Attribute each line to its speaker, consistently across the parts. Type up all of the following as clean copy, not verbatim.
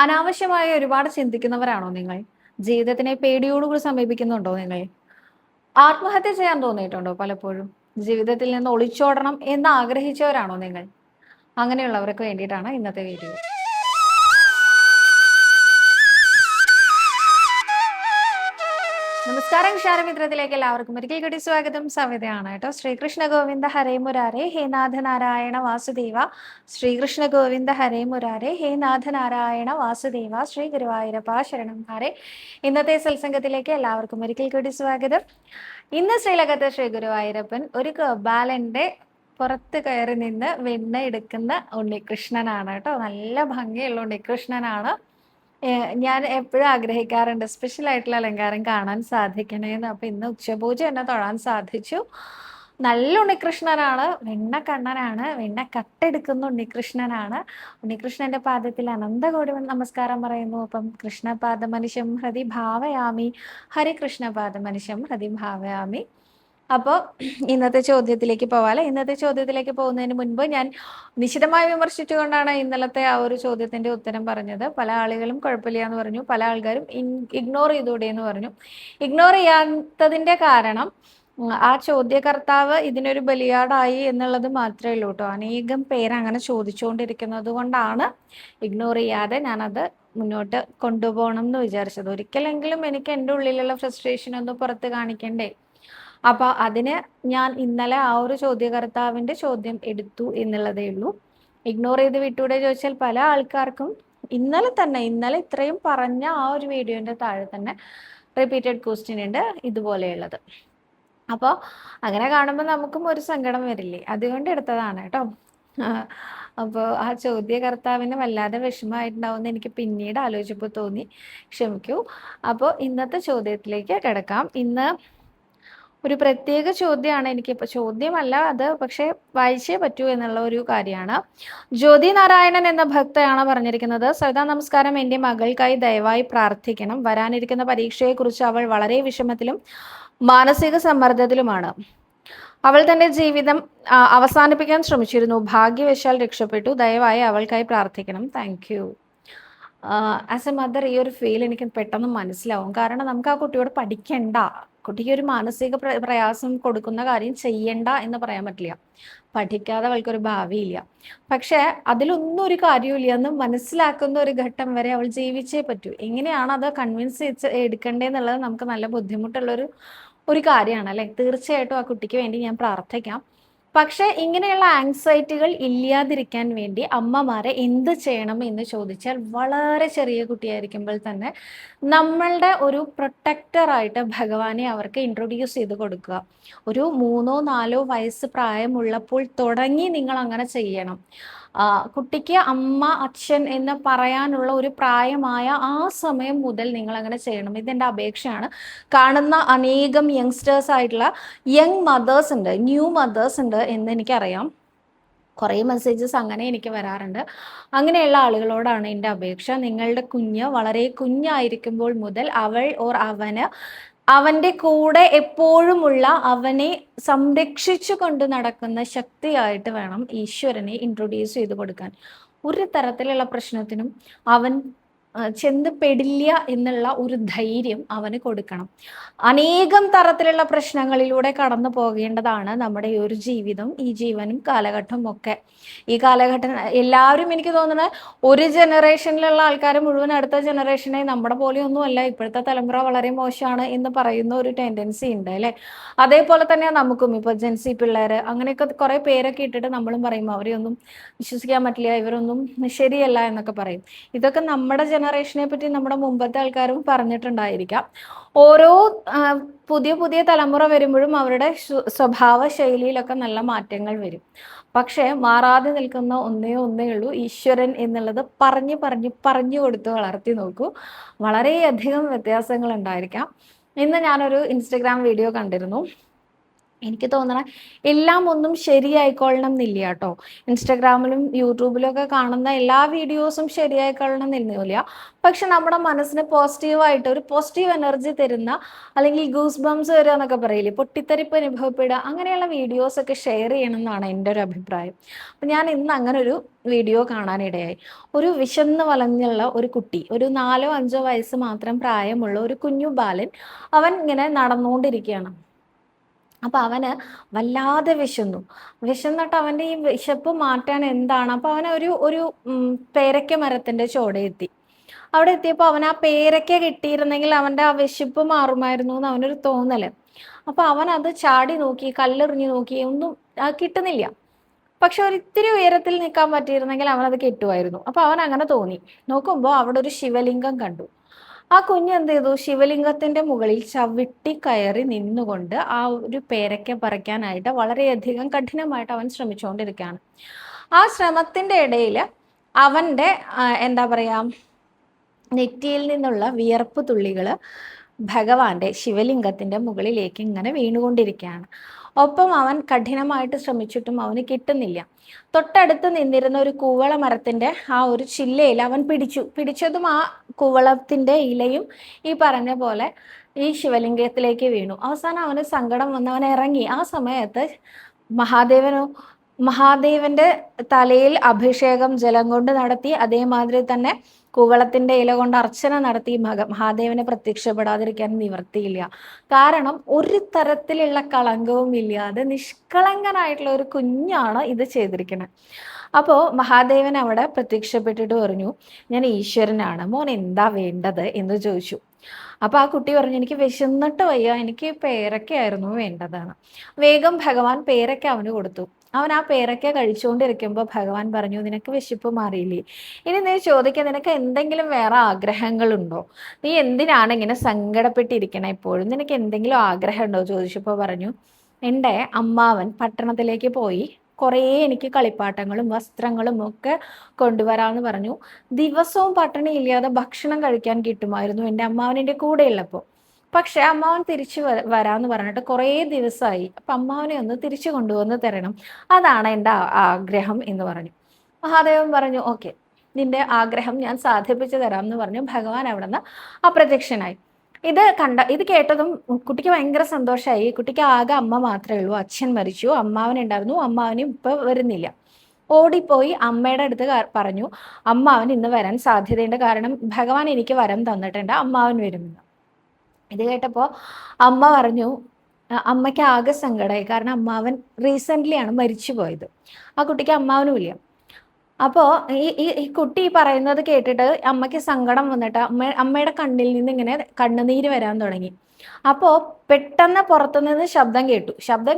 Speaker 1: അനാവശ്യമായി ഒരുപാട് ചിന്തിക്കുന്നവരാണോ നിങ്ങൾ? ജീവിതത്തിനെ പേടിയോടുകൂടി സമീപിക്കുന്നുണ്ടോ നിങ്ങൾ? ആത്മഹത്യ ചെയ്യാൻ തോന്നിയിട്ടുണ്ടോ പലപ്പോഴും? ജീവിതത്തിൽ നിന്ന് ഒളിച്ചോടണം എന്ന് ആഗ്രഹിച്ചവരാണോ നിങ്ങൾ? അങ്ങനെയുള്ളവർക്ക് വേണ്ടിയിട്ടാണ് ഇന്നത്തെ വീഡിയോ. നമസ്കാരം ക്ഷാരമിത്രത്തിലേക്ക് എല്ലാവർക്കും ഒരിക്കൽ കൂടി സ്വാഗതം. സവിതയാണ് കേട്ടോ. ശ്രീകൃഷ്ണ ഗോവിന്ദ ഹരേ മുരാരേ ഹേ നാഥ നാരായണ വാസുദേവ. ശ്രീകൃഷ്ണ ഗോവിന്ദ ഹരേ മുരാരേ ഹേ നാഥ നാരായണ വാസുദേവ. ശ്രീ ഗുരുവായൂരപ്പ ശരണം ഹരേ. ഇന്നത്തെ സത്സംഗത്തിലേക്ക് എല്ലാവർക്കും ഒരിക്കൽ കൂടി സ്വാഗതം. ഇന്ന് ശ്രീലകത്തെ ശ്രീ ഗുരുവായൂരപ്പൻ ഒരു ബാലന്റെ പുറത്ത് കയറി നിന്ന് വെണ്ണ എടുക്കുന്ന ഉണ്ണികൃഷ്ണനാണ് കേട്ടോ. നല്ല ഭംഗിയുള്ള ഉണ്ണികൃഷ്ണനാണ്. ഞാൻ എപ്പോഴും ആഗ്രഹിക്കാറുണ്ട് സ്പെഷ്യൽ ആയിട്ടുള്ള അലങ്കാരം കാണാൻ സാധിക്കണേന്ന്. അപ്പൊ ഇന്ന് ഉച്ചപൂജ എന്നെ തൊഴാൻ സാധിച്ചു. നല്ല ഉണ്ണികൃഷ്ണനാണ്, വെണ്ണ കണ്ണനാണ്, വെണ്ണ കട്ടെടുക്കുന്ന ഉണ്ണികൃഷ്ണനാണ്. ഉണ്ണികൃഷ്ണന്റെ പാദത്തിൽ അനന്തകോടി നമസ്കാരം പറയുന്നു. അപ്പം കൃഷ്ണപാദമനിശം ഹൃദി ഭാവയാമി, ഹരികൃഷ്ണപാദമനിശം ഹൃദി ഭാവയാമി. അപ്പോൾ ഇന്നത്തെ ചോദ്യത്തിലേക്ക് പോവാല്ലേ. ഇന്നത്തെ ചോദ്യത്തിലേക്ക് പോകുന്നതിന് മുൻപ് ഞാൻ നിശിതമായി വിമർശിച്ചുകൊണ്ടാണ് ഇന്നലത്തെ ആ ഒരു ചോദ്യത്തിന്റെ ഉത്തരം പറഞ്ഞത്. പല ആളുകളും കുഴപ്പമില്ല എന്ന് പറഞ്ഞു, പല ആൾക്കാരും ഇഗ്നോർ ചെയ്തൂടെ എന്ന് പറഞ്ഞു. ഇഗ്നോർ ചെയ്യാത്തതിന്റെ കാരണം ആ ചോദ്യകർത്താവ് ഇതിനൊരു ബലിയാടായി എന്നുള്ളത് മാത്രമേ ഉള്ളൂ കേട്ടോ. അനേകം പേര് അങ്ങനെ ചോദിച്ചുകൊണ്ടിരിക്കുന്നത് കൊണ്ടാണ് ഇഗ്നോർ ചെയ്യാതെ ഞാനത് മുന്നോട്ട് കൊണ്ടുപോകണം എന്ന് വിചാരിച്ചത്. ഒരിക്കലെങ്കിലും എനിക്ക് എൻ്റെ ഉള്ളിലുള്ള ഫ്രസ്ട്രേഷൻ ഒന്ന് പുറത്ത് കാണിക്കണ്ടേ. അപ്പൊ അതിന് ഞാൻ ഇന്നലെ ആ ഒരു ചോദ്യകർത്താവിന്റെ ചോദ്യം എടുത്തു എന്നുള്ളതേ ഉള്ളൂ. ഇഗ്നോർ ചെയ്ത് വിട്ടൂടെ ചോദിച്ചാൽ പല ആൾക്കാർക്കും ഇന്നലെ ഇത്രയും പറഞ്ഞ ആ ഒരു വീഡിയോന്റെ താഴെ തന്നെ റിപ്പീറ്റഡ് ക്വസ്റ്റ്യൻ ഉണ്ട് ഇതുപോലെയുള്ളത്. അപ്പോൾ അങ്ങനെ കാണുമ്പോൾ നമുക്കും ഒരു സങ്കടം വരില്ലേ, അതുകൊണ്ട് എടുത്തതാണ് കേട്ടോ. അപ്പോൾ ആ ചോദ്യകർത്താവിന് വല്ലാതെ വിഷമമായിട്ടുണ്ടാവുമെന്ന് എനിക്ക് പിന്നീട് ആലോചിച്ചപ്പോൾ തോന്നി, ക്ഷമിക്കൂ. അപ്പോൾ ഇന്നത്തെ ചോദ്യത്തിലേക്ക് കിടക്കാം. ഇന്ന് ഒരു പ്രത്യേക ചോദ്യമാണ് എനിക്കിപ്പോൾ, ചോദ്യമല്ല അത്, പക്ഷേ വായിച്ചേ പറ്റൂ എന്നുള്ള ഒരു കാര്യമാണ്. ജ്യോതി നാരായണൻ എന്ന ഭക്തയാണ് പറഞ്ഞിരിക്കുന്നത്. സവിതാ നമസ്കാരം, എൻ്റെ മകൾക്കായി ദയവായി പ്രാർത്ഥിക്കണം. വരാനിരിക്കുന്ന പരീക്ഷയെക്കുറിച്ച് അവൾ വളരെ വിഷമത്തിലും മാനസിക സമ്മർദ്ദത്തിലുമാണ്. അവൾ തന്റെ ജീവിതം അവസാനിപ്പിക്കാൻ ശ്രമിച്ചിരുന്നു. ഭാഗ്യവശാൽ രക്ഷപ്പെട്ടു. ദയവായി അവൾക്കായി പ്രാർത്ഥിക്കണം. Thank you. As A mother ഈ ഒരു ഫീൽ എനിക്ക് പെട്ടെന്ന് മനസ്സിലാവും. കാരണം നമുക്ക് ആ കുട്ടിയോട് പഠിക്കണ്ട, കുട്ടിക്ക് ഒരു മാനസിക പ്രയാസം കൊടുക്കുന്ന കാര്യം ചെയ്യണ്ട എന്ന് പറയാൻ പറ്റില്ല. പഠിക്കാതെ അവൾക്കൊരു ഭാവിയില്ല. പക്ഷെ അതിലൊന്നും ഒരു കാര്യമില്ല എന്ന് മനസ്സിലാക്കുന്ന ഒരു ഘട്ടം വരെ അവൾ ജീവിച്ചേ പറ്റൂ. എങ്ങനെയാണ് അത് കൺവിൻസ് എടുക്കേണ്ടതെന്നുള്ളത് നമുക്ക് നല്ല ബുദ്ധിമുട്ടുള്ളൊരു കാര്യമാണ് അല്ലെ. തീർച്ചയായിട്ടും ആ കുട്ടിക്ക് വേണ്ടി ഞാൻ പ്രാർത്ഥിക്കാം. പക്ഷെ ഇങ്ങനെയുള്ള ആങ്സൈറ്റികൾ ഇല്ലാതിരിക്കാൻ വേണ്ടി അമ്മമാരെ എന്ത് ചെയ്യണം എന്ന് ചോദിച്ചാൽ, വളരെ ചെറിയ കുട്ടിയായിരിക്കുമ്പോൾ തന്നെ നമ്മളുടെ ഒരു പ്രൊട്ടക്ടറായിട്ട് ഭഗവാനെ അവർക്ക് ഇൻട്രൊഡ്യൂസ് ചെയ്ത് കൊടുക്കുക. ഒരു 3-4 വയസ്സ് പ്രായമുള്ളപ്പോൾ തുടങ്ങി നിങ്ങൾ അങ്ങനെ ചെയ്യണം. കുട്ടിക്ക് അമ്മ അച്ഛൻ എന്ന് പറയാനുള്ള ഒരു പ്രായമായ ആ സമയം മുതൽ നിങ്ങൾ അങ്ങനെ ചെയ്യണം. ഇതെൻ്റെ അപേക്ഷയാണ്. കാണുന്ന അനേകം യങ്സ്റ്റേഴ്സ് ആയിട്ടുള്ള യങ് മദേഴ്സ് ഉണ്ട്, ന്യൂ മദേഴ്സ് ഉണ്ട് എന്ന് എനിക്കറിയാം. കുറേ മെസ്സേജസ് അങ്ങനെ എനിക്ക് വരാറുണ്ട്. അങ്ങനെയുള്ള ആളുകളോടാണ് എൻ്റെ അപേക്ഷ. നിങ്ങളുടെ കുഞ്ഞ് വളരെ കുഞ്ഞായിരിക്കുമ്പോൾ മുതൽ അവൾ ഓർ അവൻ്റെ കൂടെ എപ്പോഴുമുള്ള, അവനെ സംരക്ഷിച്ചു കൊണ്ട് നടക്കുന്ന ശക്തിയായിട്ട് വേണം ഈശ്വരനെ ഇൻട്രൊഡ്യൂസ് ചെയ്ത് കൊടുക്കാൻ. ഒരു തരത്തിലുള്ള പ്രശ്നത്തിനും അവൻ ചെന്ന് പെടില്ല എന്നുള്ള ഒരു ധൈര്യം അവന് കൊടുക്കണം. അനേകം തരത്തിലുള്ള പ്രശ്നങ്ങളിലൂടെ കടന്നു പോകേണ്ടതാണ് നമ്മുടെ ഈ ഒരു ജീവിതം, ഈ ജീവനും കാലഘട്ടവും ഒക്കെ. ഈ കാലഘട്ടം എല്ലാവരും, എനിക്ക് തോന്നുന്നത് ഒരു ജനറേഷനിലുള്ള ആൾക്കാർ മുഴുവൻ അടുത്ത ജനറേഷനെ നമ്മുടെ പോലെയൊന്നുമല്ല, ഇപ്പോഴത്തെ തലമുറ വളരെ മോശമാണ് എന്ന് പറയുന്ന ഒരു ടെൻഡൻസി ഉണ്ട് അല്ലേ. അതേപോലെ തന്നെ നമുക്കും ഇപ്പോൾ ജെൻസി പിള്ളേർ അങ്ങനെയൊക്കെ കുറേ പേരൊക്കെ ഇട്ടിട്ട് നമ്മളും പറയും അവരെയൊന്നും വിശ്വസിക്കാൻ പറ്റില്ല, ഇവരൊന്നും ശരിയല്ല എന്നൊക്കെ പറയും. ഇതൊക്കെ നമ്മുടെ ജനറേഷനെ പറ്റി നമ്മുടെ മുമ്പത്തെ ആൾക്കാരും പറഞ്ഞിട്ടുണ്ടായിരിക്കാം. ഓരോ പുതിയ തലമുറ വരുമ്പോഴും അവരുടെ സ്വഭാവ ശൈലിയിലൊക്കെ നല്ല മാറ്റങ്ങൾ വരും. പക്ഷെ മാറാതെ നിൽക്കുന്ന ഒന്നേ ഉള്ളൂ, ഈശ്വരൻ എന്നുള്ളത് പറഞ്ഞു കൊടുത്ത് വളർത്തി നോക്കൂ. വളരെയധികം വ്യത്യാസങ്ങൾ ഉണ്ടായിരിക്കാം. ഇന്ന് ഞാനൊരു ഇൻസ്റ്റഗ്രാം വീഡിയോ കണ്ടിരുന്നു. എനിക്ക് തോന്നണ എല്ലാം ഒന്നും ശരിയായിക്കൊള്ളണം എന്നില്ല കേട്ടോ. ഇൻസ്റ്റഗ്രാമിലും യൂട്യൂബിലും ഒക്കെ കാണുന്ന എല്ലാ വീഡിയോസും ശരിയായിക്കൊള്ളണം എന്നില്ല. പക്ഷെ നമ്മുടെ മനസ്സിന് പോസിറ്റീവായിട്ട് ഒരു പോസിറ്റീവ് എനർജി തരുന്ന, അല്ലെങ്കിൽ ഗൂസ് ബംസ് വരിക എന്നൊക്കെ പറയില്ലേ, പൊട്ടിത്തെറിപ്പ് അനുഭവപ്പെടുക, അങ്ങനെയുള്ള വീഡിയോസ് ഒക്കെ ഷെയർ ചെയ്യണം എന്നാണ് എൻ്റെ ഒരു അഭിപ്രായം. അപ്പം ഞാൻ ഇന്ന് അങ്ങനെ ഒരു വീഡിയോ കാണാനിടയായി. ഒരു വിശന്ന് വലഞ്ഞുള്ള ഒരു കുട്ടി, ഒരു 4-5 വയസ്സ് മാത്രം പ്രായമുള്ള ഒരു കുഞ്ഞു ബാലൻ, അവൻ ഇങ്ങനെ നടന്നുകൊണ്ടിരിക്കുകയാണ്. അപ്പൊ അവന് വല്ലാതെ വിശന്നിട്ട് അവന്റെ ഈ വിശപ്പ് മാറ്റാൻ എന്താണ്, അപ്പൊ അവൻ ഒരു ഒരു പേരയ്ക്ക മരത്തിന്റെ ചോടെത്തി. അവിടെ എത്തിയപ്പോൾ അവൻ ആ പേരയ്ക്ക കിട്ടിയിരുന്നെങ്കിൽ അവന്റെ ആ വിശപ്പ് മാറുമായിരുന്നു എന്ന് അവനൊരു തോന്നല്. അപ്പൊ അവൻ അത് ചാടി നോക്കി, കല്ലെറിഞ്ഞു നോക്കി, ഒന്നും കിട്ടുന്നില്ല. പക്ഷെ ഒരിത്തിരി ഉയരത്തിൽ നിൽക്കാൻ പറ്റിയിരുന്നെങ്കിൽ അവനത് കിട്ടുമായിരുന്നു. അപ്പൊ അവൻ അങ്ങനെ തോന്നി. നോക്കുമ്പോൾ അവിടെ ഒരു ശിവലിംഗം കണ്ടു. ആ കുഞ്ഞ് എന്ത് ചെയ്തു, ശിവലിംഗത്തിന്റെ മുകളിൽ ചവിട്ടി കയറി നിന്നുകൊണ്ട് ആ ഒരു പേരയ്ക്ക പറിക്കാനായിട്ട് വളരെയധികം കഠിനമായിട്ട് അവൻ ശ്രമിച്ചുകൊണ്ടിരിക്കുകയാണ്. ആ ശ്രമത്തിന്റെ ഇടയിൽ അവന്റെ എന്താ പറയാ, നെറ്റിയിൽ നിന്നുള്ള വിയർപ്പ് തുള്ളികൾ ഭഗവാന്റെ ശിവലിംഗത്തിന്റെ മുകളിലേക്ക് ഇങ്ങനെ വീണുകൊണ്ടിരിക്കുകയാണ്. ഒപ്പം അവൻ കഠിനമായിട്ട് ശ്രമിച്ചിട്ടും അവന് കിട്ടുന്നില്ല. തൊട്ടടുത്ത് നിന്നിരുന്ന ഒരു കൂവള മരത്തിന്റെ ആ ഒരു ചില്ലയിൽ അവൻ പിടിച്ചതും ആ കൂവളത്തിന്റെ ഇലയും ഈ പറഞ്ഞ പോലെ ഈ ശിവലിംഗത്തിലേക്ക് വീണു. അവസാനം അവന് സങ്കടം വന്ന് അവൻ ഇറങ്ങി. ആ സമയത്ത് മഹാദേവന്റെ തലയിൽ അഭിഷേകം ജലം കൊണ്ട് നടത്തി, അതേമാതിരി തന്നെ കൂവളത്തിന്റെ ഇല കൊണ്ട് അർച്ചന നടത്തി മഹാദേവനെ പ്രത്യക്ഷപ്പെടാതിരിക്കാൻ നിവർത്തിയില്ല. കാരണം ഒരു തരത്തിലുള്ള കളങ്കവും ഇല്ലാതെ നിഷ്കളങ്കനായിട്ടുള്ള ഒരു കുഞ്ഞാണ് ഇത് ചെയ്തിരിക്കുന്നത്. അപ്പോൾ മഹാദേവൻ അവിടെ പ്രത്യക്ഷപ്പെട്ടിട്ട് പറഞ്ഞു, ഞാൻ ഈശ്വരനാണ്, മോൻ എന്താ വേണ്ടത് എന്ന് ചോദിച്ചു. അപ്പൊ ആ കുട്ടി പറഞ്ഞു, എനിക്ക് വിശന്നിട്ട് വയ്യ, എനിക്ക് പേരയ്ക്കായിരുന്നു വേണ്ടതാണ്. വേഗം ഭഗവാൻ പേരയ്ക്ക അവന് കൊടുത്തു. അവൻ ആ പേരയ്ക്ക കഴിച്ചുകൊണ്ടിരിക്കുമ്പോൾ ഭഗവാൻ പറഞ്ഞു, നിനക്ക് വിശപ്പ് മാറിയില്ലേ? ഇനി നീ ചോദിക്കുക, നിനക്ക് എന്തെങ്കിലും വേറെ ആഗ്രഹങ്ങളുണ്ടോ? നീ എന്തിനാണ് ഇങ്ങനെ സങ്കടപ്പെട്ടിരിക്കണേ എപ്പോഴും? നിനക്ക് എന്തെങ്കിലും ആഗ്രഹം ഉണ്ടോ ചോദിച്ചപ്പോൾ പറഞ്ഞു, എൻ്റെ അമ്മാവൻ പട്ടണത്തിലേക്ക് പോയി കുറേ എനിക്ക് കളിപ്പാട്ടങ്ങളും വസ്ത്രങ്ങളും ഒക്കെ കൊണ്ടുവരാമെന്ന് പറഞ്ഞു. ദിവസവും പട്ടിണി ഇല്ലാതെ ഭക്ഷണം കഴിക്കാൻ കിട്ടുമായിരുന്നു എൻ്റെ അമ്മാവൻ എൻ്റെ കൂടെ ഉള്ളപ്പോൾ. പക്ഷെ അമ്മാവൻ തിരിച്ചു വരാമെന്ന് പറഞ്ഞിട്ട് കുറേ ദിവസമായി. അപ്പം അമ്മാവനെ ഒന്ന് തിരിച്ചു കൊണ്ടുവന്ന് തരണം, അതാണ് എൻ്റെ ആഗ്രഹം എന്ന് പറഞ്ഞു. മഹാദേവൻ പറഞ്ഞു, ഓക്കെ, നിന്റെ ആഗ്രഹം ഞാൻ സാധിപ്പിച്ചു തരാം എന്ന് പറഞ്ഞു ഭഗവാൻ അവിടെ നിന്ന് അപ്രത്യക്ഷനായി. ഇത് കേട്ടതും കുട്ടിക്ക് ഭയങ്കര സന്തോഷമായി. കുട്ടിക്ക് ആകെ അമ്മ മാത്രമേ ഉള്ളൂ, അച്ഛൻ മരിച്ചു, അമ്മാവനുണ്ടായിരുന്നു, അമ്മാവനും ഇപ്പൊ വരുന്നില്ല. ഓടിപ്പോയി അമ്മയുടെ അടുത്ത് പറഞ്ഞു, അമ്മാവൻ ഇന്ന് വരാൻ സാധ്യതയുണ്ട്, കാരണം ഭഗവാൻ എനിക്ക് വരം തന്നിട്ടുണ്ട്, അമ്മാവൻ വരുമെന്ന്. ഇത് കേട്ടപ്പോൾ അമ്മ പറഞ്ഞു, അമ്മയ്ക്ക് ആകെ സങ്കടമായി, കാരണം അമ്മാവൻ റീസെൻ്റ്ലി ആണ് മരിച്ചു പോയത്. ആ കുട്ടിക്ക് അമ്മാവനും ഇല്ല. അപ്പോൾ ഈ കുട്ടി പറയുന്നത് കേട്ടിട്ട് അമ്മയ്ക്ക് സങ്കടം വന്നിട്ട് അമ്മയുടെ കണ്ണിൽ നിന്ന് ഇങ്ങനെ കണ്ണുനീര് വരാൻ തുടങ്ങി. അപ്പോൾ പെട്ടെന്ന് പുറത്തുനിന്ന് ശബ്ദം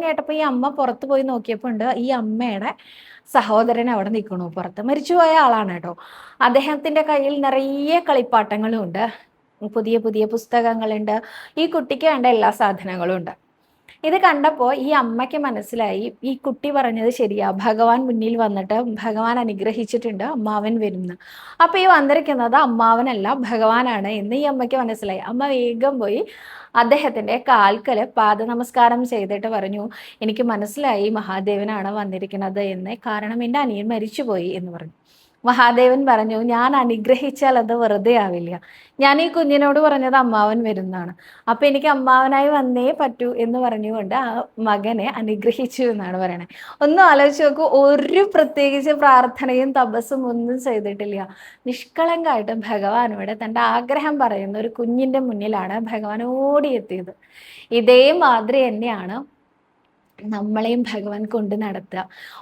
Speaker 1: കേട്ടപ്പോൾ ഈ അമ്മ പുറത്ത് പോയി നോക്കിയപ്പോൾ ഉണ്ട് ഈ അമ്മയുടെ സഹോദരൻ അവിടെ നിൽക്കണു പുറത്ത്. മരിച്ചുപോയ ആളാണ് കേട്ടോ. അദ്ദേഹത്തിന്റെ കയ്യിൽ നിറയെ കളിപ്പാട്ടങ്ങളും ഉണ്ട്, പുതിയ പുതിയ പുസ്തകങ്ങളുണ്ട്, ഈ കുട്ടിക്ക് വേണ്ട എല്ലാ സാധനങ്ങളും ഉണ്ട്. ഇത് കണ്ടപ്പോൾ ഈ അമ്മയ്ക്ക് മനസ്സിലായി, ഈ കുട്ടി പറഞ്ഞത് ശരിയാ, ഭഗവാൻ മുന്നിൽ വന്നിട്ട് ഭഗവാൻ അനുഗ്രഹിച്ചിട്ടുണ്ട്, അമ്മാവൻ വരുന്നു. അപ്പൊ ഈ വന്നിരിക്കുന്നത് അമ്മാവനല്ല ഭഗവാനാണ് എന്ന് ഈ അമ്മയ്ക്ക് മനസ്സിലായി. അമ്മ വേഗം പോയി അദ്ദേഹത്തിന്റെ കാൽക്കല് പാദ നമസ്കാരം ചെയ്തിട്ട് പറഞ്ഞു, എനിക്ക് മനസ്സിലായി മഹാദേവനാണ് വന്നിരിക്കുന്നത് എന്ന്, കാരണം എൻ്റെ അനിയൻ മരിച്ചുപോയി എന്ന് പറഞ്ഞു. മഹാദേവൻ പറഞ്ഞു, ഞാൻ അനുഗ്രഹിച്ചാൽ അത് വെറുതെ ആവില്ല, ഞാൻ ഈ കുഞ്ഞിനോട് പറഞ്ഞത് അമ്മാവൻ വരുന്നതാണ്, അപ്പൊ എനിക്ക് അമ്മാവനായി വന്നേ പറ്റൂ എന്ന് പറഞ്ഞുകൊണ്ട് ആ മകനെ അനുഗ്രഹിച്ചു എന്നാണ് പറയണത്. ഒന്നും ആലോചിച്ച് നോക്കൂ, ഒരു പ്രത്യേകിച്ച് പ്രാർത്ഥനയും തപസ്സും ഒന്നും ചെയ്തിട്ടില്ല. നിഷ്കളങ്കായിട്ട് ഭഗവാനോട് തൻ്റെ ആഗ്രഹം പറയുന്ന ഒരു കുഞ്ഞിന്റെ മുന്നിലാണ് ഭഗവാൻ ഓടിയെത്തിയത്. ഇതേ മാതിരി തന്നെയാണ് നമ്മളെയും ഭഗവാൻ കൊണ്ട് നടത്തുക.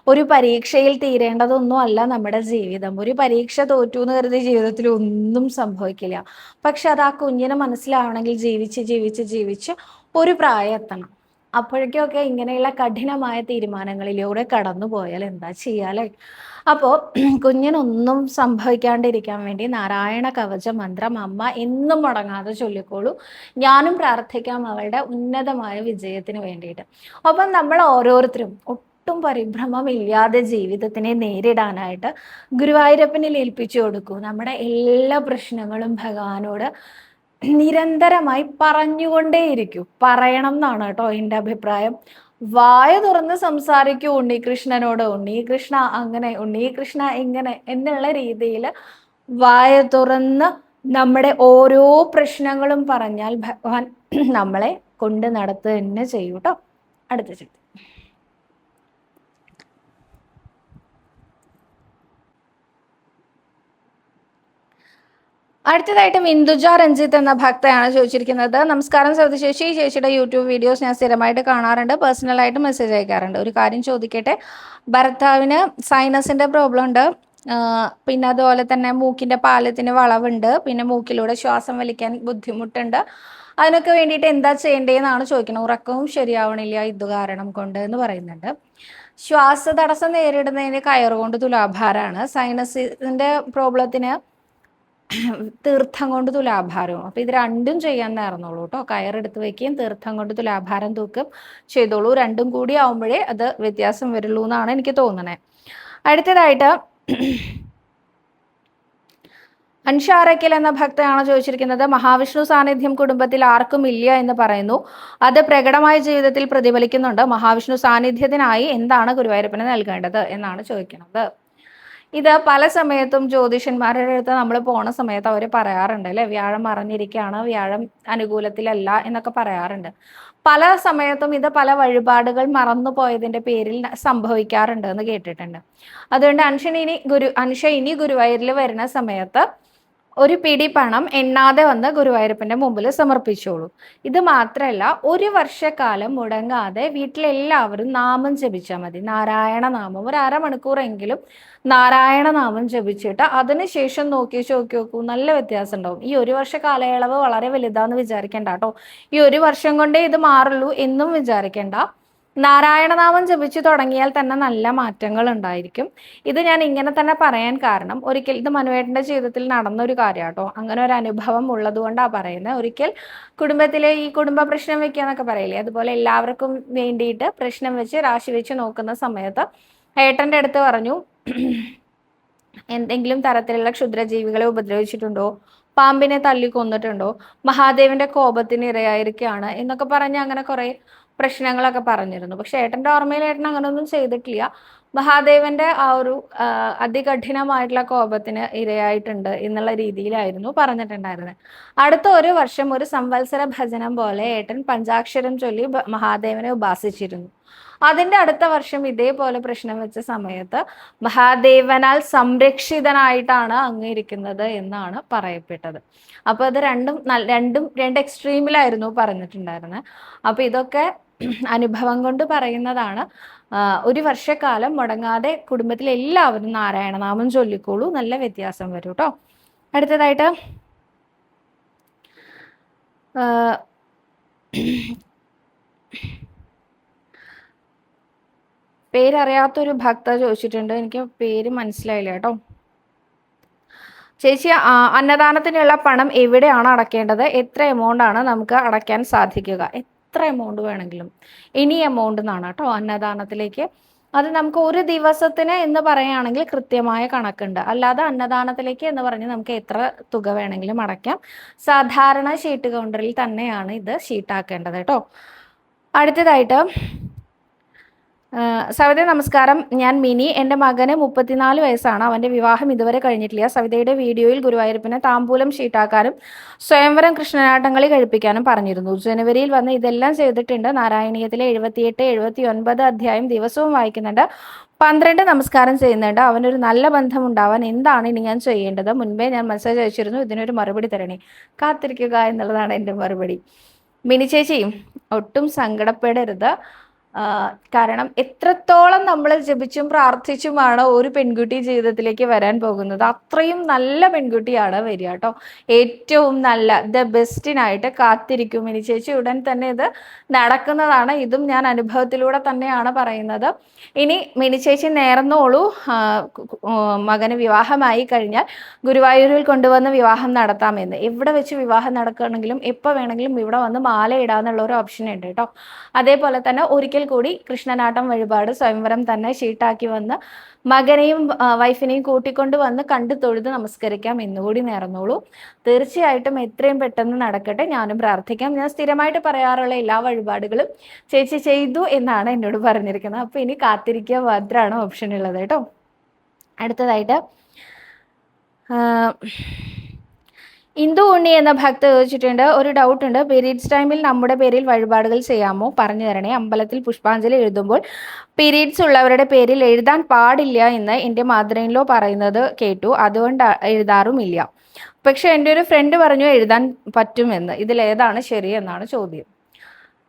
Speaker 1: ഒരു പരീക്ഷയിൽ തീരേണ്ടതൊന്നും അല്ല നമ്മുടെ ജീവിതം. ഒരു പരീക്ഷ തോറ്റു എന്ന് കരുതി ജീവിതത്തിൽ ഒന്നും സംഭവിക്കില്ല. പക്ഷെ അത് ആ കുഞ്ഞിന് മനസ്സിലാവണമെങ്കിൽ ജീവിച്ച് ഒരു പ്രായം എത്തണം. അപ്പോഴേക്കൊക്കെ ഇങ്ങനെയുള്ള കഠിനമായ തീരുമാനങ്ങളിലൂടെ കടന്നു പോയാൽ എന്താ ചെയ്യാലേ? അപ്പോൾ കുഞ്ഞിനൊന്നും സംഭവിക്കാണ്ടിരിക്കാൻ വേണ്ടി നാരായണ കവച മന്ത്രം അമ്മ എന്നും മുടങ്ങാതെ ചൊല്ലിക്കോളൂ. ഞാനും പ്രാർത്ഥിക്കാം അവളുടെ ഉന്നതമായ വിജയത്തിന് വേണ്ടിയിട്ട്. ഒപ്പം നമ്മൾ ഓരോരുത്തരും ഒട്ടും പരിഭ്രമമില്ലാതെ ജീവിതത്തിനെ നേരിടാനായിട്ട് ഗുരുവായൂരപ്പനിൽ ഏൽപ്പിച്ചു കൊടുക്കൂ. നമ്മുടെ എല്ലാ പ്രശ്നങ്ങളും ഭഗവാനോട് നിരന്തരമായി പറഞ്ഞുകൊണ്ടേയിരിക്കും. പറയണം എന്നാണ് കേട്ടോ എൻ്റെ അഭിപ്രായം. വായ തുറന്ന് സംസാരിക്കൂ ഉണ്ണികൃഷ്ണനോട്, ഉണ്ണികൃഷ്ണ അങ്ങനെ, ഉണ്ണികൃഷ്ണ ഇങ്ങനെ എന്നുള്ള രീതിയിൽ വായ തുറന്ന് നമ്മുടെ ഓരോ പ്രശ്നങ്ങളും പറഞ്ഞാൽ ഭഗവാൻ നമ്മളെ കൊണ്ട് നടത്തുക തന്നെ ചെയ്യും കേട്ടോ. അടുത്ത ചോദ്യം. അടുത്തതായിട്ട് മിന്ദുജ രഞ്ജിത്ത് എന്ന ഭക്തയാണ് ചോദിച്ചിരിക്കുന്നത്. നമസ്കാരം സവിത ചേച്ചി, ചേച്ചിയുടെ യൂട്യൂബ് വീഡിയോസ് ഞാൻ സ്ഥിരമായിട്ട് കാണാറുണ്ട്, പേഴ്സണലായിട്ട് മെസ്സേജ് അയക്കാറുണ്ട്. ഒരു കാര്യം ചോദിക്കട്ടെ, ഭർത്താവിന് സൈനസിന്റെ പ്രോബ്ലം ഉണ്ട്, പിന്നെ അതുപോലെ തന്നെ മൂക്കിന്റെ പാലത്തിന് വളവുണ്ട്, പിന്നെ മൂക്കിലൂടെ ശ്വാസം വലിക്കാൻ ബുദ്ധിമുട്ടുണ്ട്. അതിനൊക്കെ വേണ്ടിയിട്ട് എന്താ ചെയ്യേണ്ടതെന്നാണ് ചോദിക്കുന്നത്. ഉറക്കവും ശരിയാവണില്ല ഇത് കാരണം കൊണ്ട് എന്ന് പറയുന്നുണ്ട്. ശ്വാസതടസ്സം നേരിടുന്നതിന് കയറുകൊണ്ട് തുലാഭാരമാണ്. സൈനസിന്റെ പ്രോബ്ലത്തിന് തീർത്ഥം കൊണ്ട് തുലാഭാരവും. അപ്പൊ ഇത് രണ്ടും ചെയ്യാൻ നേർന്നോളൂ കേട്ടോ. കയറെടുത്ത് വയ്ക്കുകയും തീർത്ഥം കൊണ്ട് തുലാഭാരം തൂക്കും ചെയ്തോളൂ. രണ്ടും കൂടി ആവുമ്പോഴേ അത് വ്യത്യാസം വരുള്ളൂ എന്നാണ് എനിക്ക് തോന്നണേ. അടുത്തതായിട്ട് അൻഷാറയ്ക്കൽ എന്ന ഭക്തയാണ് ചോദിച്ചിരിക്കുന്നത്. മഹാവിഷ്ണു സാന്നിധ്യം കുടുംബത്തിൽ ആർക്കും ഇല്ല എന്ന് പറയുന്നു, അത് പ്രകടമായ ജീവിതത്തിൽ പ്രതിഫലിക്കുന്നുണ്ട്. മഹാവിഷ്ണു സാന്നിധ്യത്തിനായി എന്താണ് ഗുരുവായൂരപ്പന് നൽകേണ്ടത് എന്നാണ് ചോദിക്കുന്നത്. ഇത് പല സമയത്തും ജ്യോതിഷന്മാരുടെ അടുത്ത് നമ്മൾ പോണ സമയത്ത് അവർ പറയാറുണ്ട് അല്ലെ, വ്യാഴം മറഞ്ഞിരിക്കുകയാണ്, വ്യാഴം അനുകൂലത്തിലല്ല എന്നൊക്കെ പറയാറുണ്ട്. പല സമയത്തും ഇത് പല വഴിപാടുകൾ മറന്നു പോയതിന്റെ പേരിൽ സംഭവിക്കാറുണ്ട് എന്ന് കേട്ടിട്ടുണ്ട്. അതുകൊണ്ട് അൻഷ ഇനി ഗുരുവായൂരിൽ വരുന്ന സമയത്ത് ഒരു പിടി പണം എണ്ണാതെ വന്ന് ഗുരുവായൂരപ്പന്റെ മുമ്പിൽ സമർപ്പിച്ചോളൂ. ഇത് മാത്രമല്ല, ഒരു വർഷക്കാലം മുടങ്ങാതെ വീട്ടിലെല്ലാവരും നാമം ജപിച്ചാൽ മതി. നാരായണ നാമം ഒരു അരമണിക്കൂറെങ്കിലും നാരായണ നാമം ജപിച്ചിട്ട് അതിനുശേഷം നോക്കി നോക്കൂ, നല്ല വ്യത്യാസം ഉണ്ടാവും. ഈ ഒരു വർഷ കാലയളവ് വളരെ വലുതാന്ന് വിചാരിക്കേണ്ട കേട്ടോ. ഈ ഒരു വർഷം കൊണ്ടേ ഇത് മാറുള്ളൂ എന്നും വിചാരിക്കേണ്ട. നാരായണനാമം ജപിച്ചു തുടങ്ങിയാൽ തന്നെ നല്ല മാറ്റങ്ങൾ ഉണ്ടായിരിക്കും. ഇത് ഞാൻ ഇങ്ങനെ തന്നെ പറയാൻ കാരണം, ഒരിക്കൽ ഇത് മനുവേട്ടന്റെ ജീവിതത്തിൽ നടന്നൊരു കാര്യം കേട്ടോ. അങ്ങനെ ഒരു അനുഭവം ഉള്ളത് കൊണ്ടാണ് പറയുന്നത്. ഒരിക്കൽ കുടുംബത്തിലെ ഈ കുടുംബ പ്രശ്നം വെക്കുക എന്നൊക്കെ പറയില്ലേ, അതുപോലെ എല്ലാവർക്കും വേണ്ടിയിട്ട് പ്രശ്നം വെച്ച് രാശി വെച്ച് നോക്കുന്ന സമയത്ത് ഏട്ടന്റെ അടുത്ത് പറഞ്ഞു, എന്തെങ്കിലും തരത്തിലുള്ള ക്ഷുദ്രജീവികളെ ഉപദ്രവിച്ചിട്ടുണ്ടോ, പാമ്പിനെ തല്ലി കൊന്നിട്ടുണ്ടോ, മഹാദേവന്റെ കോപത്തിന് ഇരയായിരിക്കുകയാണ് എന്നൊക്കെ പറഞ്ഞ് അങ്ങനെ കുറെ പ്രശ്നങ്ങളൊക്കെ പറഞ്ഞിരുന്നു. പക്ഷെ ഏട്ടന്റെ ഓർമ്മയിൽ ഏട്ടൻ അങ്ങനെയൊന്നും ചെയ്തിട്ടില്ല. മഹാദേവന്റെ ആ ഒരു അതികഠിനമായിട്ടുള്ള കോപത്തിന് ഇരയായിട്ടുണ്ട് എന്നുള്ള രീതിയിലായിരുന്നു പറഞ്ഞിട്ടുണ്ടായിരുന്നത്. അടുത്ത ഒരു വർഷം ഒരു സംവത്സര ഭജനം പോലെ ഏട്ടൻ പഞ്ചാക്ഷരം ചൊല്ലി മഹാദേവനെ ഉപാസിച്ചിരുന്നു. അതിന്റെ അടുത്ത വർഷം ഇതേപോലെ പ്രശ്നം വെച്ച സമയത്ത് മഹാദേവനാൽ സംരക്ഷിതനായിട്ടാണ് അങ്ങിരിക്കുന്നത് എന്നാണ് പറയപ്പെട്ടത്. അപ്പൊ അത് രണ്ട് എക്സ്ട്രീമിലായിരുന്നു പറഞ്ഞിട്ടുണ്ടായിരുന്നത്. അപ്പൊ ഇതൊക്കെ അനുഭവം കൊണ്ട് പറയുന്നതാണ്. ഒരു വർഷക്കാലം മുടങ്ങാതെ കുടുംബത്തിൽ എല്ലാവരും നാരായണനാമം ചൊല്ലിക്കോളൂ, നല്ല വ്യത്യാസം വരും കേട്ടോ. അടുത്തതായിട്ട് പേരറിയാത്തൊരു ഭക്ത ചോദിച്ചിട്ടുണ്ട്, എനിക്ക് പേര് മനസ്സിലായില്ല കേട്ടോ. ചേച്ചി, അന്നദാനത്തിനുള്ള പണം എവിടെയാണ് അടയ്ക്കേണ്ടത്? എത്ര എമൗണ്ട് ആണ് നമുക്ക് അടയ്ക്കാൻ സാധിക്കുക? എത്ര എമൗണ്ട് വേണമെങ്കിലും, എനി എമൗണ്ട് എന്നാണ് കേട്ടോ അന്നദാനത്തിലേക്ക്. അത് നമുക്ക് ഒരു ദിവസത്തിന് എന്ന് പറയുകയാണെങ്കിൽ കൃത്യമായ കണക്കുണ്ട്. അല്ലാതെ അന്നദാനത്തിലേക്ക് എന്ന് പറഞ്ഞ് നമുക്ക് എത്ര തുക വേണമെങ്കിലും അടയ്ക്കാം. സാധാരണ ഷീട്ട് കൗണ്ടറിൽ തന്നെയാണ് ഇത് ഷീട്ടാക്കേണ്ടത് കേട്ടോ. അടുത്തതായിട്ട് സവിത നമസ്കാരം, ഞാൻ മിനി. എൻ്റെ മകന് 34 വയസ്സാണ്. അവൻ്റെ വിവാഹം ഇതുവരെ കഴിഞ്ഞിട്ടില്ല. സവിതയുടെ വീഡിയോയിൽ ഗുരുവായൂരപ്പനെ താമ്പൂലം ഷീട്ടാക്കാനും സ്വയംവരം കൃഷ്ണനാട്ടങ്ങളി കഴിപ്പിക്കാനും പറഞ്ഞിരുന്നു. ജനുവരിയിൽ വന്ന് ഇതെല്ലാം ചെയ്തിട്ടുണ്ട്. നാരായണീയത്തിലെ 78, 79 അധ്യായം ദിവസവും വായിക്കുന്നുണ്ട്. 12 നമസ്കാരം ചെയ്യുന്നുണ്ട്. അവനൊരു നല്ല ബന്ധം ഉണ്ടാവാൻ എന്താണ് ഇനി ഞാൻ ചെയ്യേണ്ടത്? മുൻപേ ഞാൻ മെസ്സേജ് അയച്ചിരുന്നു, ഇതിനൊരു മറുപടി തരണേ. കാത്തിരിക്കുക എന്നുള്ളതാണ് എൻ്റെ മറുപടി. മിനി ചേച്ചി, ഒട്ടും സങ്കടപ്പെടരുത്. കാരണം എത്രത്തോളം നമ്മൾ ജപിച്ചും പ്രാർത്ഥിച്ചുമാണ് ഒരു പെൺകുട്ടി ജീവിതത്തിലേക്ക് വരാൻ പോകുന്നത്, അത്രയും നല്ല പെൺകുട്ടിയാണ് വരിക കേട്ടോ. ഏറ്റവും നല്ല ബെസ്റ്റിനായിട്ട് കാത്തിരിക്കും മിനി ചേച്ചി. ഉടൻ തന്നെ ഇത് നടക്കുന്നതാണ്. ഇതും ഞാൻ അനുഭവത്തിലൂടെ തന്നെയാണ് പറയുന്നത്. ഇനി മിനി ചേച്ചി നേർന്നോളൂ. മകന് വിവാഹമായി കഴിഞ്ഞാൽ ഗുരുവായൂരിൽ കൊണ്ടുവന്ന് വിവാഹം നടത്താമെന്ന്. എവിടെ വെച്ച് വിവാഹം നടക്കുകയാണെങ്കിലും എപ്പോൾ വേണമെങ്കിലും ഇവിടെ വന്ന് മാല ഇടാന്നുള്ള ഒരു ഓപ്ഷൻ ഉണ്ട് കേട്ടോ. അതേപോലെ തന്നെ ഒരിക്കൽ ഒരിക്കൽ കൂടി കൃഷ്ണനാട്ടം വഴിപാട് സ്വയംവരം തന്നെ ഷീട്ടാക്കി വന്ന് മകനെയും വൈഫിനെയും കൂട്ടിക്കൊണ്ട് വന്ന് കണ്ടു തൊഴുത് നമസ്കരിക്കാം എന്നുകൂടി നേർന്നോളൂ. തീർച്ചയായിട്ടും എത്രയും പെട്ടെന്ന് നടക്കട്ടെ. ഞാനും പ്രാർത്ഥിക്കാം. ഞാൻ സ്ഥിരമായിട്ട് പറയാറുള്ള എല്ലാ വഴിപാടുകളും ചേച്ചി ചെയ്തു എന്നാണ് എന്നോട് പറഞ്ഞിരിക്കുന്നത്. അപ്പോൾ ഇനി കാത്തിരിക്കുക മാത്രമാണ് ഓപ്ഷൻ ഉള്ളത് കേട്ടോ. അടുത്തതായിട്ട് ഇന്ദു ഉണ്ണി എന്ന ഭക്ത ചോദിച്ചിട്ടുണ്ട്, ഒരു ഡൗട്ട് ഉണ്ട്. പീരീഡ്സ് ടൈമിൽ നമ്മുടെ പേരിൽ വഴിപാടുകൾ ചെയ്യാമോ? പറഞ്ഞു തരണേ. അമ്പലത്തിൽ പുഷ്പാഞ്ജലി എഴുതുമ്പോൾ പീരീഡ്സ് ഉള്ളവരുടെ പേരിൽ എഴുതാൻ പാടില്ല എന്ന് എൻ്റെ മദർ-ഇൻ-ലോ പറയുന്നത് കേട്ടു. അതുകൊണ്ട് എഴുതാറുമില്ല. പക്ഷെ എൻ്റെ ഒരു ഫ്രണ്ട് പറഞ്ഞു എഴുതാൻ പറ്റുമെന്ന്. ഇതിലേതാണ് ശരി എന്നാണ് ചോദ്യം.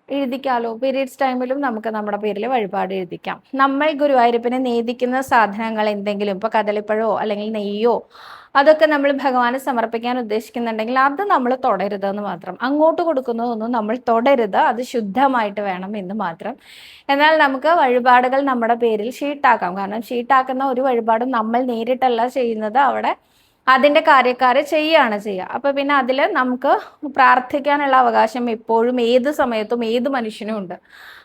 Speaker 1: എഴുതിക്കാലോ. പീരീഡ്സ് ടൈമിലും നമുക്ക് നമ്മുടെ പേരിൽ വഴിപാട് എഴുതിക്കാം. നമ്മൾ ഗുരുവായൂരപ്പനെ നേദിക്കുന്ന സാധനങ്ങൾ എന്തെങ്കിലും, ഇപ്പോൾ കദളിപ്പഴമോ അല്ലെങ്കിൽ നെയ്യോ, അതൊക്കെ നമ്മൾ ഭഗവാന് സമർപ്പിക്കാൻ ഉദ്ദേശിക്കുന്നുണ്ടെങ്കിൽ അത് നമ്മൾ തൊടരുതെന്ന് മാത്രം. അങ്ങോട്ട് കൊടുക്കുന്നതൊന്നും നമ്മൾ തൊടരുത്, അത് ശുദ്ധമായിട്ട് വേണം എന്ന് മാത്രം. എന്നാൽ നമുക്ക് വഴിപാടുകൾ നമ്മുടെ പേരിൽ ഷീട്ടാക്കാം. കാരണം ഷീട്ടാക്കുന്ന ഒരു വഴിപാടും നമ്മൾ നേരിട്ടല്ല ചെയ്യുന്നത്, അവിടെ അതിൻ്റെ കാര്യക്കാരെ ചെയ്യുകയാണ് ചെയ്യുക. അപ്പോൾ പിന്നെ അതിൽ നമുക്ക് പ്രാർത്ഥിക്കാനുള്ള അവകാശം എപ്പോഴും ഏത് സമയത്തും ഏത് മനുഷ്യനും ഉണ്ട്,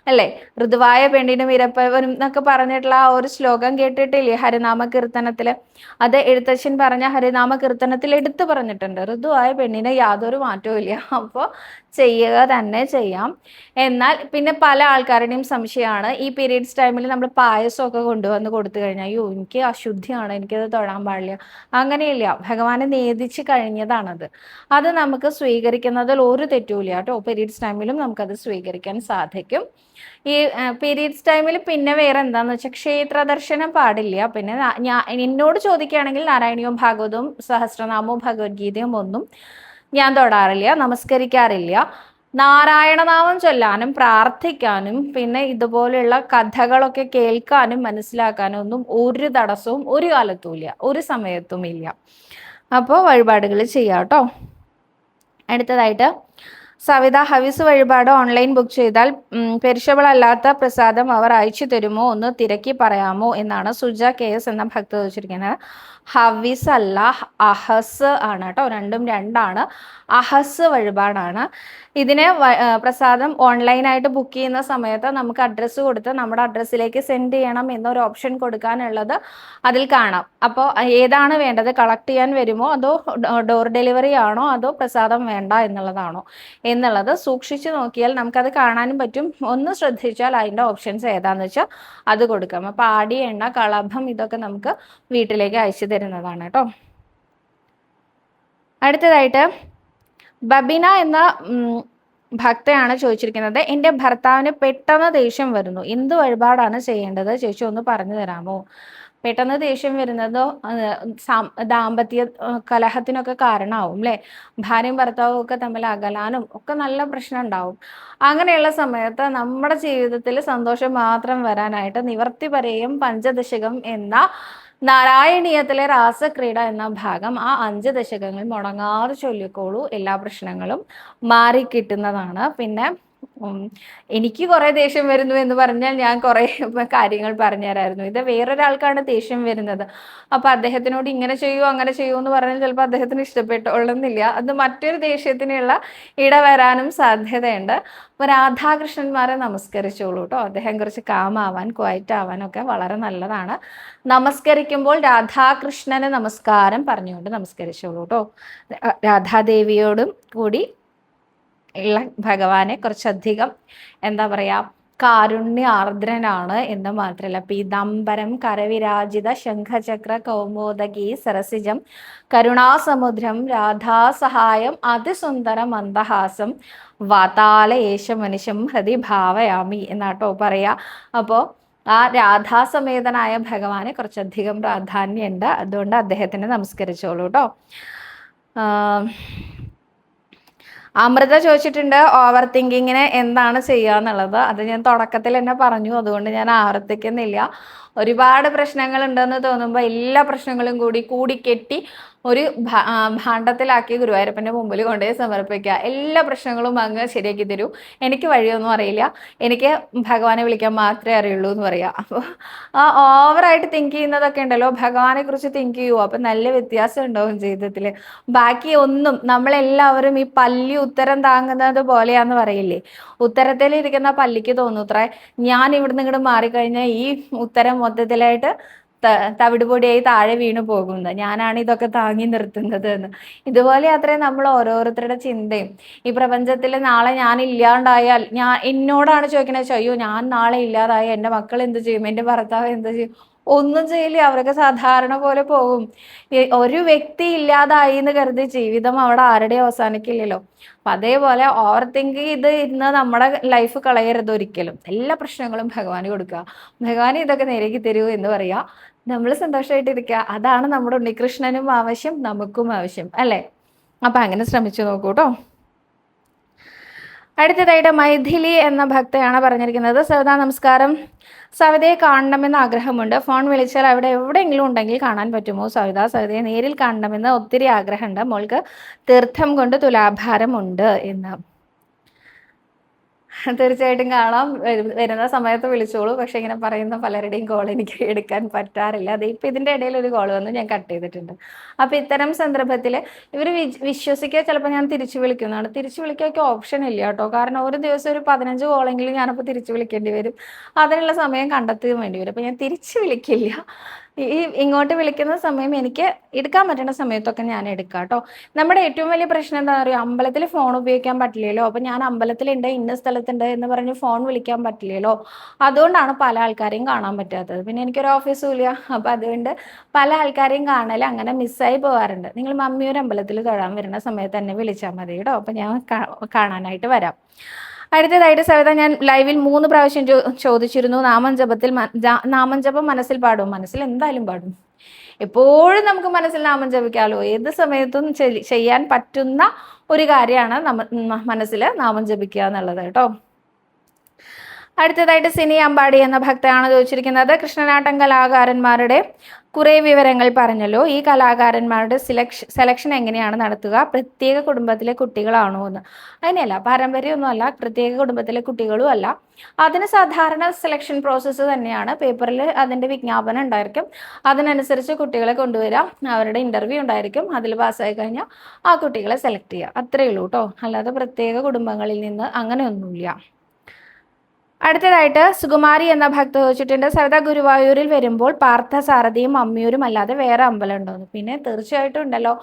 Speaker 1: അല്ലേ? ഋതുവായ പെണ്ണിനും ഇരപ്പവനും എന്നൊക്കെ പറഞ്ഞിട്ടുള്ള ആ ഒരു ശ്ലോകം കേട്ടിട്ടില്ലേ ഹരിനാമ കീർത്തനത്തിൽ? അത് എഴുത്തച്ഛൻ പറഞ്ഞ ഹരിനാമ കീർത്തനത്തിൽ എടുത്തു പറഞ്ഞിട്ടുണ്ട്. ഋതുവായ പെണ്ണിന് യാതൊരു മാറ്റവും ഇല്ല. അപ്പോൾ ചെയ്യുക തന്നെ ചെയ്യാം. എന്നാൽ പിന്നെ പല ആൾക്കാരുടെയും സംശയമാണ്, ഈ പീരീഡ്സ് ടൈമിൽ നമ്മൾ പായസമൊക്കെ കൊണ്ടുവന്ന് കൊടുത്തു കഴിഞ്ഞാൽ അയ്യോ എനിക്ക് അശുദ്ധിയാണ്, എനിക്കത് തൊടാൻ പാടില്ല. അങ്ങനെയില്ല. ഭഗവാനെ നേദിച്ച് കഴിഞ്ഞതാണത്. അത് നമുക്ക് സ്വീകരിക്കുന്നതിൽ ഒരു തെറ്റുമില്ല കേട്ടോ. പീരീഡ്സ് ടൈമിലും നമുക്കത് സ്വീകരിക്കാൻ സാധിക്കും. ഈ പീരീഡ്സ് ടൈമിൽ പിന്നെ വേറെ എന്താണെന്ന് വെച്ചാൽ ക്ഷേത്ര ദർശനം പാടില്ല. പിന്നെ ഞാൻ എന്നോട് ചോദിക്കുകയാണെങ്കിൽ നാരായണീയവും ഭാഗവതവും സഹസ്രനാമവും ഭഗവത്ഗീതയും ഒന്നും ഞാൻ തൊടാറില്ല, നമസ്കരിക്കാറില്ല. നാരായണനാമം ചൊല്ലാനും പ്രാർത്ഥിക്കാനും പിന്നെ ഇതുപോലെയുള്ള കഥകളൊക്കെ കേൾക്കാനും മനസ്സിലാക്കാനും ഒന്നും ഒരു തടസ്സവും ഒരു കാലത്തും ഇല്ല, ഒരു സമയത്തും ഇല്ല. അപ്പോൾ വഴിപാടുകൾ ചെയ്യാം കേട്ടോ. അടുത്തതായിട്ട് സവിത, ഹവിസ് വഴിപാട് ഓൺലൈൻ ബുക്ക് ചെയ്താൽ പെരിഷബിൾ അല്ലാത്ത പ്രസാദം അവർ അയച്ചു തരുമോ? ഒന്ന് തിരക്കി പറയാമോ എന്നാണ് സുജ KS എന്ന ഭക്ത ചോദിച്ചിരിക്കുന്നത്. ഹവിസ് അല്ല, അഹസ് ആണ് കേട്ടോ. രണ്ടും രണ്ടാണ്. അഹസ് വഴിപാടാണ്. ഇതിന് പ്രസാദം ഓൺലൈനായിട്ട് ബുക്ക് ചെയ്യുന്ന സമയത്ത് നമുക്ക് അഡ്രസ്സ് കൊടുത്ത് നമ്മുടെ അഡ്രസ്സിലേക്ക് സെൻഡ് ചെയ്യണം എന്നൊരു ഓപ്ഷൻ കൊടുക്കാനുള്ളത് അതിൽ കാണാം. അപ്പോൾ ഏതാണ് വേണ്ടത്? കളക്ട് ചെയ്യാൻ വരുമോ അതോ ഡോർ ഡെലിവറി ആണോ അതോ പ്രസാദം വേണ്ട എന്നുള്ളത് സൂക്ഷിച്ചു നോക്കിയാൽ നമുക്കത് കാണാനും പറ്റും. ഒന്ന് ശ്രദ്ധിച്ചാൽ അതിൻ്റെ ഓപ്ഷൻസ് ഏതാണെന്ന് വെച്ചാൽ അത് കൊടുക്കാം. അപ്പോൾ ആടി, എണ്ണ, കളഭം ഇതൊക്കെ നമുക്ക് വീട്ടിലേക്ക് അയച്ചു തരുന്നതാണ് കേട്ടോ. അടുത്തതായിട്ട് ബബിന എന്ന ഭക്തയാണ് ചോദിച്ചിരിക്കുന്നത്, എൻ്റെ ഭർത്താവിന് പെട്ടെന്ന് ദേഷ്യം വരുന്നു, എന്ത് വഴിപാടാണ് ചെയ്യേണ്ടത്? ചേച്ചി ഒന്ന് പറഞ്ഞു തരാമോ? പെട്ടെന്ന് ദേഷ്യം വരുന്നതോ ദാമ്പത്യ കലഹത്തിനൊക്കെ കാരണമാവും അല്ലേ? ഭാര്യയും ഭർത്താവും ഒക്കെ തമ്മിൽ അകലാനും ഒക്കെ നല്ല പ്രശ്നം ഉണ്ടാവും. അങ്ങനെയുള്ള സമയത്ത് നമ്മുടെ ജീവിതത്തിൽ സന്തോഷം മാത്രം വരാനായിട്ട് നിവർത്തിപരയും പഞ്ചദശകം എന്ന നാരായണീയത്തിലെ രാസക്രീഡ എന്ന ഭാഗം ആ 5 ദശകങ്ങൾ മുടങ്ങാതെ ചൊല്ലിക്കോളൂ. എല്ലാ പ്രശ്നങ്ങളും മാറിക്കിട്ടുന്നതാണ്. പിന്നെ എനിക്ക് കുറെ ദേഷ്യം വരുന്നു എന്ന് പറഞ്ഞാൽ ഞാൻ കുറെ കാര്യങ്ങൾ പറഞ്ഞു തരായിരുന്നു. ഇത് വേറൊരാൾക്കാണ് ദേഷ്യം വരുന്നത്, അപ്പൊ അദ്ദേഹത്തിനോട് ഇങ്ങനെ ചെയ്യൂ അങ്ങനെ ചെയ്യൂ എന്ന് പറഞ്ഞാൽ ചിലപ്പോൾ അദ്ദേഹത്തിന് ഇഷ്ടപ്പെട്ടോളുന്നില്ല. അത് മറ്റൊരു ദേഷ്യത്തിനുള്ള ഇടവരാനും സാധ്യതയുണ്ട്. അപ്പൊ രാധാകൃഷ്ണന്മാരെ നമസ്കരിച്ചോളൂ കേട്ടോ. അദ്ദേഹം കുറച്ച് കാമാവാൻ ക്വയറ്റ് ആവാനൊക്കെ വളരെ നല്ലതാണ്. നമസ്കരിക്കുമ്പോൾ രാധാകൃഷ്ണന് നമസ്കാരം പറഞ്ഞുകൊണ്ട് നമസ്കരിച്ചോളൂ കേട്ടോ. രാധാദേവിയോടും കൂടി ഉള്ള ഭഗവാനെ കുറച്ചധികം എന്താ പറയുക കാരുണ്യാർദ്രനാണ് എന്ന് മാത്രമല്ല, പീതാംബരം കരവിരാജിത ശംഖചക്ര കൗമോദകി സരസിജം കരുണാസമുദ്രം രാധാസഹായം അതിസുന്ദര മന്ദഹാസം വാതാല യേശമനുഷ്യം ഹൃദി ഭാവയാമി എന്നാട്ടോ പറയാ. അപ്പോൾ ആ രാധാസമേതനായ ഭഗവാനെ കുറച്ചധികം പ്രാധാന്യമുണ്ട്. അതുകൊണ്ട് അദ്ദേഹത്തിനെ നമസ്കരിച്ചോളൂ കേട്ടോ. അമൃത ചോദിച്ചിട്ടുണ്ട് ഓവർ തിങ്കിങ്ങിന് എന്താണ് ചെയ്യുക എന്നുള്ളത്. അത് ഞാൻ തുടക്കത്തിൽ തന്നെ പറഞ്ഞു, അതുകൊണ്ട് ഞാൻ ആവർത്തിക്കുന്നില്ല. ഒരുപാട് പ്രശ്നങ്ങൾ ഉണ്ടെന്ന് തോന്നുമ്പോൾ എല്ലാ പ്രശ്നങ്ങളും കൂടി കെട്ടി ഒരു ഭാണ്ഡത്തിലാക്കി ഗുരുവായൂരപ്പൻ്റെ മുമ്പിൽ കൊണ്ടുപോയി സമർപ്പിക്കുക. എല്ലാ പ്രശ്നങ്ങളും അങ്ങ് ശരിയാക്കി തരൂ, എനിക്ക് വഴിയൊന്നും അറിയില്ല, എനിക്ക് ഭഗവാനെ വിളിക്കാൻ മാത്രമേ അറിയുള്ളൂ എന്ന് പറയാം. അപ്പോൾ ആ ഓവറായിട്ട് തിങ്ക് ചെയ്യുന്നതൊക്കെ ഉണ്ടല്ലോ, ഭഗവാനെ കുറിച്ച് തിങ്ക് ചെയ്യുമോ, അപ്പം നല്ല വ്യത്യാസം ഉണ്ടാവും ജീവിതത്തിൽ. ബാക്കി ഒന്നും നമ്മളെല്ലാവരും ഈ പല്ലി ഉത്തരം താങ്ങുന്നത് പോലെയാന്ന് പറയില്ലേ, ഉത്തരത്തിലിരിക്കുന്ന പല്ലിക്ക് തോന്നൂത്രേ ഞാൻ ഇവിടുന്ന് ഇങ്ങോട്ട് മാറിക്കഴിഞ്ഞാൽ ഈ ഉത്തരം മൊത്തത്തിലായിട്ട് തവിടുപൊടിയായി താഴെ വീണു പോകുന്നത്, ഞാനാണ് ഇതൊക്കെ താങ്ങി നിർത്തുന്നത് എന്ന്. ഇതുപോലെ അത്രയും നമ്മൾ ഓരോരുത്തരുടെ ചിന്തയും. ഈ പ്രപഞ്ചത്തിൽ നാളെ ഞാൻ ഇല്ലാണ്ടായാൽ എന്നോടാണ് ചോദിക്കണത്, അയ്യോ ഞാൻ നാളെ ഇല്ലാതായ എൻ്റെ മക്കൾ എന്ത് ചെയ്യും, എൻ്റെ ഭർത്താവ് എന്ത് ചെയ്യും? ഒന്നും ചെയ്യില്ല, അവരൊക്കെ സാധാരണ പോലെ പോകും. ഒരു വ്യക്തി ഇല്ലാതായി എന്ന് കരുതി ജീവിതം അവിടെ ആരുടെയും അവസാനിക്കില്ലല്ലോ. അപ്പൊ അതേപോലെ ഓവർ തിങ്ക് ചെയ്ത് ഇന്ന് നമ്മുടെ ലൈഫ് കളയരുത് ഒരിക്കലും. എല്ലാ പ്രശ്നങ്ങളും ഭഗവാന് കൊടുക്കുക, ഭഗവാൻ ഇതൊക്കെ നേരേക്ക് തരൂ എന്ന് പറയാ, നമ്മൾ സന്തോഷമായിട്ടിരിക്കുക. അതാണ് നമ്മുടെ ഉണ്ണികൃഷ്ണനും ആവശ്യം, നമുക്കും ആവശ്യം അല്ലേ? അപ്പൊ അങ്ങനെ ശ്രമിച്ചു നോക്കൂ കേട്ടോ. അടുത്തതായിട്ട് മൈഥിലി എന്ന ഭക്തയാണ് പറഞ്ഞിരിക്കുന്നത്. സവിത നമസ്കാരം, സവിതയെ കാണണമെന്ന് ആഗ്രഹമുണ്ട്, ഫോൺ വിളിച്ചാൽ അവിടെ എവിടെയെങ്കിലും ഉണ്ടെങ്കിൽ കാണാൻ പറ്റുമോ സവിത? സവിതയെ നേരിൽ കാണണമെന്ന് ഒത്തിരി ആഗ്രഹമുണ്ട്, മോൾക്ക് തീർത്ഥം കൊണ്ട് തുലാഭാരമുണ്ട് എന്ന്. തീർച്ചയായിട്ടും കാണാം, വരുന്ന സമയത്ത് വിളിച്ചോളൂ. പക്ഷെ ഇങ്ങനെ പറയുന്ന പലരുടെയും കോൾ എനിക്ക് എടുക്കാൻ പറ്റാറില്ല. അത് ഇപ്പം ഇതിൻ്റെ ഇടയിൽ ഒരു കോൾ വന്ന് ഞാൻ കട്ട് ചെയ്തിട്ടുണ്ട്. അപ്പം ഇത്തരം സന്ദർഭത്തിൽ ഇവർ വിശ്വസിക്കുക ചിലപ്പോൾ ഞാൻ തിരിച്ചു വിളിക്കുന്നതാണ്. തിരിച്ചു വിളിക്കാനൊക്കെ ഓപ്ഷൻ ഇല്ല കേട്ടോ, കാരണം ഒരു ദിവസം ഒരു 15 കോളെങ്കിലും ഞാനപ്പോൾ തിരിച്ചു വിളിക്കേണ്ടി വരും, അതിനുള്ള സമയം കണ്ടെത്തുകയും വേണ്ടി വരും. അപ്പം ഞാൻ തിരിച്ചു വിളിക്കില്ല. ഇങ്ങോട്ട് വിളിക്കുന്ന സമയം എനിക്ക് എടുക്കാൻ പറ്റുന്ന സമയത്തൊക്കെ ഞാൻ എടുക്കാം കേട്ടോ. നമ്മുടെ ഏറ്റവും വലിയ പ്രശ്നം എന്താ പറയുക, അമ്പലത്തിൽ ഫോൺ ഉപയോഗിക്കാൻ പറ്റില്ലല്ലോ. അപ്പം ഞാൻ അമ്പലത്തിലുണ്ട്, ഇന്ന സ്ഥലത്തുണ്ട് എന്ന് പറഞ്ഞ് ഫോൺ വിളിക്കാൻ പറ്റില്ലല്ലോ. അതുകൊണ്ടാണ് പല ആൾക്കാരെയും കാണാൻ പറ്റാത്തത്. പിന്നെ എനിക്കൊരു ഓഫീസും ഇല്ല, അപ്പം അതുകൊണ്ട് പല ആൾക്കാരെയും കാണൽ അങ്ങനെ മിസ്സായി പോകാറുണ്ട്. നിങ്ങൾ മമ്മിയൊരു അമ്പലത്തിൽ തൊഴാൻ വരുന്ന സമയത്ത് തന്നെ വിളിച്ചാൽ മതി കേട്ടോ, അപ്പം ഞാൻ കാണാനായിട്ട് വരാം. അടുത്തതായിട്ട് സവിത, ഞാൻ ലൈവിൽ 3 പ്രാവശ്യം ചോദിച്ചിരുന്നു, നാമം ജപം മനസ്സിൽ പാടും? മനസ്സിൽ എന്തായാലും പാടും, എപ്പോഴും നമുക്ക് മനസ്സിൽ നാമം ജപിക്കാമല്ലോ. ഏത് സമയത്തും ചെയ്യാൻ പറ്റുന്ന ഒരു കാര്യമാണ് മനസ്സിൽ നാമം ജപിക്കുക എന്നുള്ളത് കേട്ടോ. അടുത്തതായിട്ട് സിനി അമ്പാടി എന്ന ഭക്തയാണ് ചോദിച്ചിരിക്കുന്നത്, കൃഷ്ണനാട്ടം കലാകാരന്മാരുടെ കുറേ വിവരങ്ങൾ പറഞ്ഞല്ലോ, ഈ കലാകാരന്മാരുടെ സെലക്ഷൻ എങ്ങനെയാണ് നടത്തുക? പ്രത്യേക കുടുംബത്തിലെ കുട്ടികളാണോ എന്ന്? അങ്ങനെയല്ല, പാരമ്പര്യമൊന്നുമല്ല, പ്രത്യേക കുടുംബത്തിലെ കുട്ടികളും അല്ല. അതിന് സാധാരണ സെലക്ഷൻ പ്രോസസ്സ് തന്നെയാണ്. പേപ്പറിൽ അതിൻ്റെ വിജ്ഞാപനം ഉണ്ടായിരിക്കും, അതിനനുസരിച്ച് കുട്ടികളെ കൊണ്ടുവരാം, അവരുടെ ഇൻ്റർവ്യൂ ഉണ്ടായിരിക്കും, അതിൽ പാസ്സായി കഴിഞ്ഞാൽ ആ കുട്ടികളെ സെലക്ട് ചെയ്യുക, അത്രയേ ഉള്ളൂ കേട്ടോ. അല്ലാതെ പ്രത്യേക കുടുംബങ്ങളിൽ നിന്ന് അങ്ങനെയൊന്നുമില്ല. അടുത്തതായിട്ട് സുകുമാരി എന്ന ഭക്ത ചോദിച്ചിട്ടുണ്ട്, സവിത ഗുരുവായൂരിൽ വരുമ്പോൾ പാർത്ഥസാരഥിയും മമ്മിയൂരും അല്ലാതെ വേറെ അമ്പലം ഉണ്ടോന്ന്? പിന്നെ തീർച്ചയായിട്ടും ഉണ്ടല്ലോ,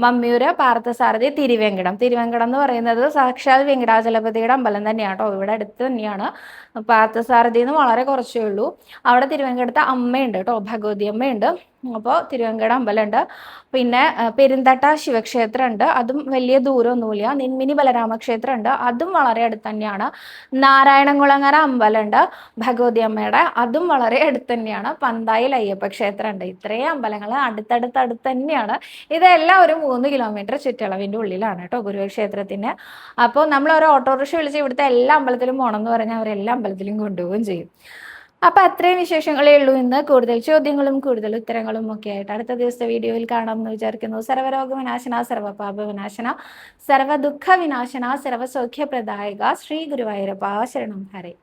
Speaker 1: മമ്മിയൂര്, പാർത്ഥസാരഥി, തിരുവേങ്കടം എന്ന് പറയുന്നത് സാക്ഷാൽ വെങ്കടാചലപതിയുടെ അമ്പലം തന്നെയാണ് കേട്ടോ, ഇവിടെ അടുത്ത് തന്നെയാണ്. പാർത്ഥസാരഥി എന്ന് വളരെ കുറച്ചേ ഉള്ളൂ. അവിടെ തിരുവേങ്കടത്തെ അമ്മയുണ്ട് കേട്ടോ, ഭഗവതി അമ്മയുണ്ട്. അപ്പോൾ തിരുവേങ്കട അമ്പലമുണ്ട്. പിന്നെ പെരുന്തട്ട ശിവക്ഷേത്രം ഉണ്ട്, അതും വലിയ ദൂരമൊന്നുമില്ല. നെന്മിനി ബലരാമക്ഷേത്രം ഉണ്ട്, അതും വളരെ അടുത്ത് തന്നെയാണ്. നാരായണംകുളങ്ങര അമ്പലമുണ്ട് ഭഗവതി അമ്മയുടെ, അതും വളരെ അടുത്ത് തന്നെയാണ്. പന്തായിൽ അയ്യപ്പ ക്ഷേത്രം ഉണ്ട്. ഇത്രയും അമ്പലങ്ങൾ അടുത്തടുത്ത് തന്നെയാണ്. ഇതെല്ലാം ഒരു 3 കിലോമീറ്റർ ചുറ്റളവിൻ്റെ ഉള്ളിലാണ് കേട്ടോ ഗുരുവായൂർ ക്ഷേത്രത്തിന്. അപ്പോൾ നമ്മൾ ഒരു ഓട്ടോറിക്ഷ വിളിച്ച് ഇവിടുത്തെ എല്ലാ അമ്പലത്തിലും പോകണമെന്ന് പറഞ്ഞാൽ അവരെല്ലാ അമ്പലത്തിലും കൊണ്ടുപോവുകയും ചെയ്യും. അപ്പം അത്രയും വിശേഷങ്ങളേ ഉള്ളൂ ഇന്ന്. കൂടുതൽ ചോദ്യങ്ങളും കൂടുതൽ ഉത്തരങ്ങളും ഒക്കെ ആയിട്ട് അടുത്ത ദിവസത്തെ വീഡിയോയിൽ കാണാമെന്ന് വിചാരിക്കുന്നു. സർവ്വരോഗ വിനാശന, സർവ്വപാപ വിനാശന, സർവ്വദുഃഖ വിനാശന, സർവ്വസൗഖ്യപ്രദായക ശ്രീ ഗുരുവായൂരപ്പ ശരണം ഹരേ.